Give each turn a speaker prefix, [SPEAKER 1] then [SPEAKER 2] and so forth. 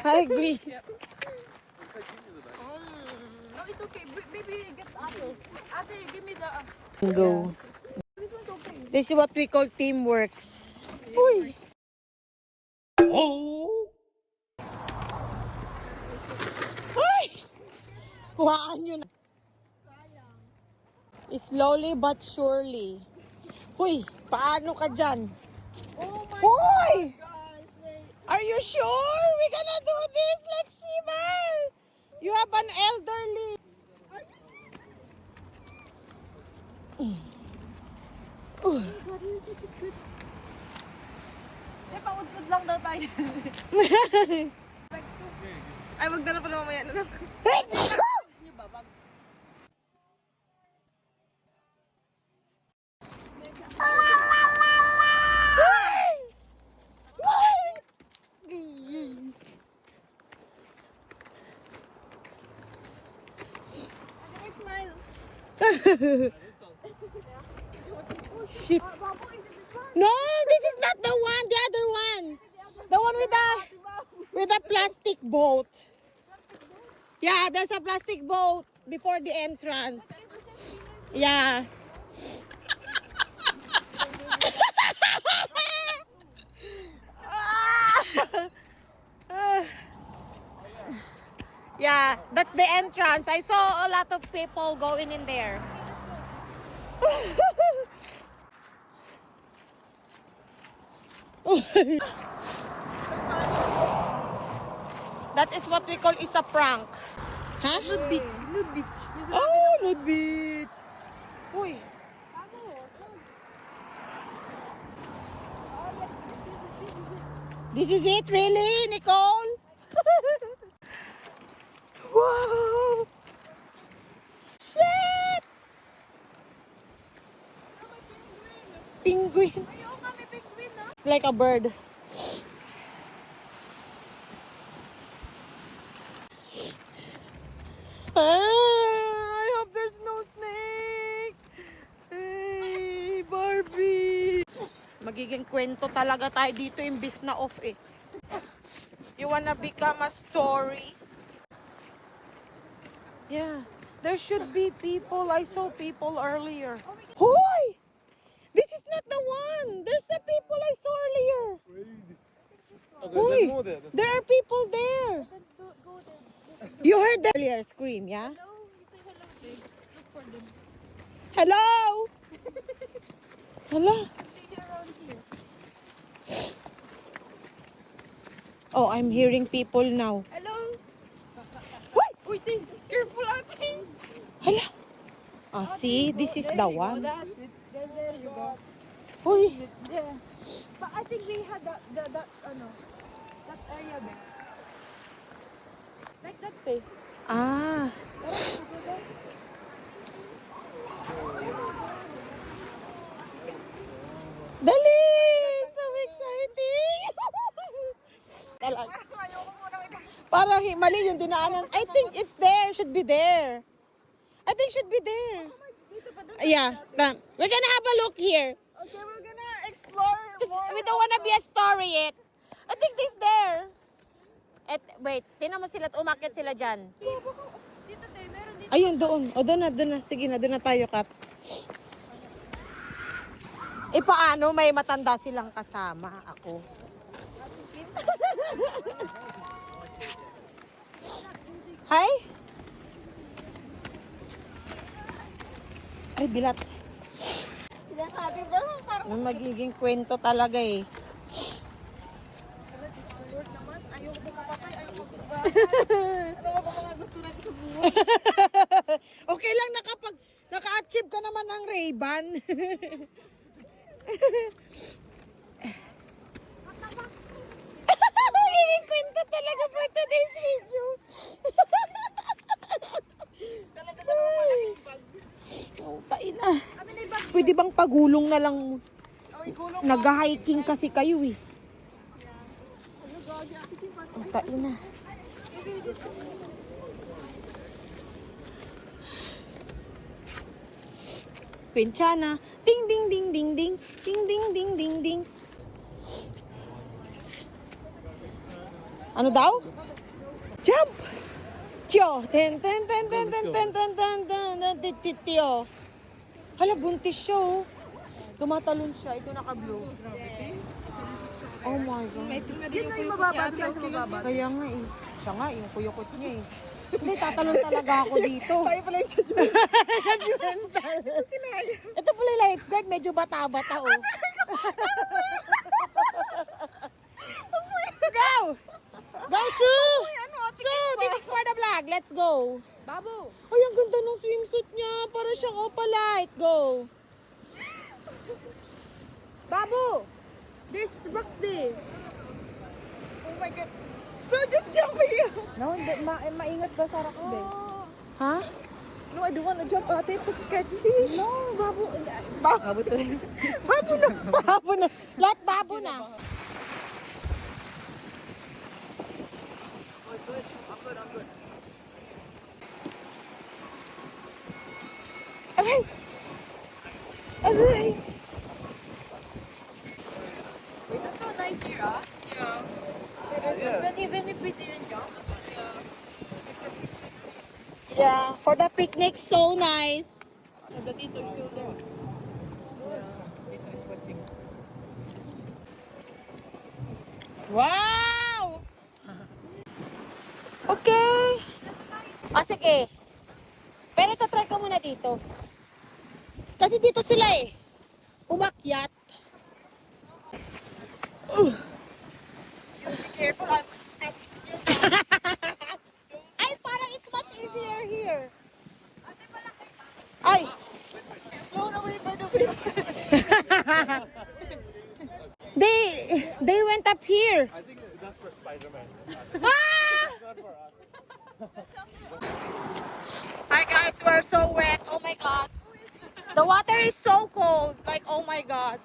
[SPEAKER 1] I agree.
[SPEAKER 2] No, it's okay. Baby, get apple. Ate, give me the...
[SPEAKER 1] Go.
[SPEAKER 2] This one's okay.
[SPEAKER 1] This is what we call teamwork. Uy! Oh! Uy! Kuhaan nyo na. Slowly but surely. Uy! Paano ka dyan?
[SPEAKER 2] Oh my
[SPEAKER 1] Uy!
[SPEAKER 2] gosh, wait.
[SPEAKER 1] Are you sure we gonna do this, Lakshima? You have an elderly.
[SPEAKER 2] Eh, paudpud lang daw tayo. Ay, magdala pa na mamaya na lang. Niyo ba? Smile.
[SPEAKER 1] Shit. No, this is not the one. The other one. The one with the plastic boat. Yeah, there's a plastic boat before the entrance. Yeah. Yeah, that's the entrance. I saw a lot of people going in there. That is what we call is a prank. Huh?
[SPEAKER 2] Nude beach. Nude beach.
[SPEAKER 1] Oh, nude beach. Uy. This is it, really, Nicole? Wow. Shit. Penguin.
[SPEAKER 2] Ayaw kami penguin, no?
[SPEAKER 1] It's like a bird. I hope there's no snake. Hey, Barbie. Magiging kwento talaga tayo dito imbis na off eh. You wanna become a story? Yeah. There should be people. I saw people earlier. Hoy! This is not the one. There's the people I saw earlier. Hoy! There are people there.
[SPEAKER 2] Go there.
[SPEAKER 1] You heard the earlier scream, yeah?
[SPEAKER 2] Hello? You say hello, babe. Look for them.
[SPEAKER 1] Hello? Hello?
[SPEAKER 2] Stay around here.
[SPEAKER 1] Oh, I'm hearing people now.
[SPEAKER 2] Hello?
[SPEAKER 1] Wait!
[SPEAKER 2] Uy, ting. Careful, ate.
[SPEAKER 1] Hello? Ah, see? This is the one.
[SPEAKER 2] That's it. There you go.
[SPEAKER 1] Hoy!
[SPEAKER 2] Yeah. But I think we had that area there. Like that day.
[SPEAKER 1] Ah. Dali! So exciting! Talaga. Parang mali yung dinaanan. I think it's there. Should be there. I think should be there. Yeah. We're gonna have a look here.
[SPEAKER 2] Okay, we're gonna explore more.
[SPEAKER 1] We don't wanna be a story yet. I think this there. Wait, tinan mo sila at umakyat sila dyan.
[SPEAKER 2] Dito tayo, meron dito.
[SPEAKER 1] Ayun, doon. O, doon na. Sige na, doon na tayo, Kat. Eh, paano? May matanda silang kasama. Ako. Hi? Ay, bilat. May magiging kwento talaga eh.
[SPEAKER 2] Ayaw ko makapatay, ayaw ko ano ba mga gusto natin sa buhay?
[SPEAKER 1] Okay lang naka-achieve ka naman ng Ray-Ban. Magiging kwento talaga for today's video.
[SPEAKER 2] Talaga naman malaking bag.
[SPEAKER 1] Oh, tain ah.
[SPEAKER 2] Kami na yung bag.
[SPEAKER 1] Pwede bang pagulong na lang?
[SPEAKER 2] Oh, igulong mo.
[SPEAKER 1] Nag-hiking kasi kayo eh.
[SPEAKER 2] Ano gagi? Sige, pasok.
[SPEAKER 1] Ang tain na. Kwentsana. Ding ding ding ding ding. Ding ding ding ding ding. Ano daw? Jump! Tiyo! Ten, ten, ten, ten, ten, ten, ten, ten, ten, ten, ten, tiyo. Hala, buntis siya, oh. Tumatalon siya. Ito naka-blue. Oh my God.
[SPEAKER 2] Yun na yung mababa. Doon tayo sa mababa.
[SPEAKER 1] Kaya nga eh. Siya nga, yung kuyukot niya eh. Hindi, tatalon talaga ako dito.
[SPEAKER 2] Tayo pala yung judgmental.
[SPEAKER 1] Judgmental. Ito pala yung lifeguard, medyo bata-bata oh. Go! Go, Sue! Sue, this is for the vlog. Let's go.
[SPEAKER 2] Babu!
[SPEAKER 1] Ay, ang ganda ng swimsuit niya. Para siyang opalite. Go.
[SPEAKER 2] Babu! There's rocks there. Oh my God. So just jump here. No, hindi. Maingat ba sa rock there?
[SPEAKER 1] Ha?
[SPEAKER 2] No, I don't wanna jump at it. It's sketchy. No, Babu. Babu to.
[SPEAKER 1] Babo na. Babo na. Lahat babo na. Aray! Aray!
[SPEAKER 2] Wait, that's so nice here, ah. Even if we didn't jump.
[SPEAKER 1] Yeah, for the picnic, so nice.
[SPEAKER 2] The dito is still there. Dito is watching.
[SPEAKER 1] Wow! Okay. Sige. Pero tatry ko muna dito. Kasi dito sila eh. Umakyat.
[SPEAKER 2] Be careful.
[SPEAKER 1] Ay, parang it's much easier here. Ay!
[SPEAKER 2] Blown away by the wind.
[SPEAKER 1] They went up here.
[SPEAKER 3] I think that's for Spider-Man.
[SPEAKER 1] Ah!
[SPEAKER 3] Not for us.
[SPEAKER 1] Hi guys, we're so wet. Oh my god. The water is so cold. Like, oh my god.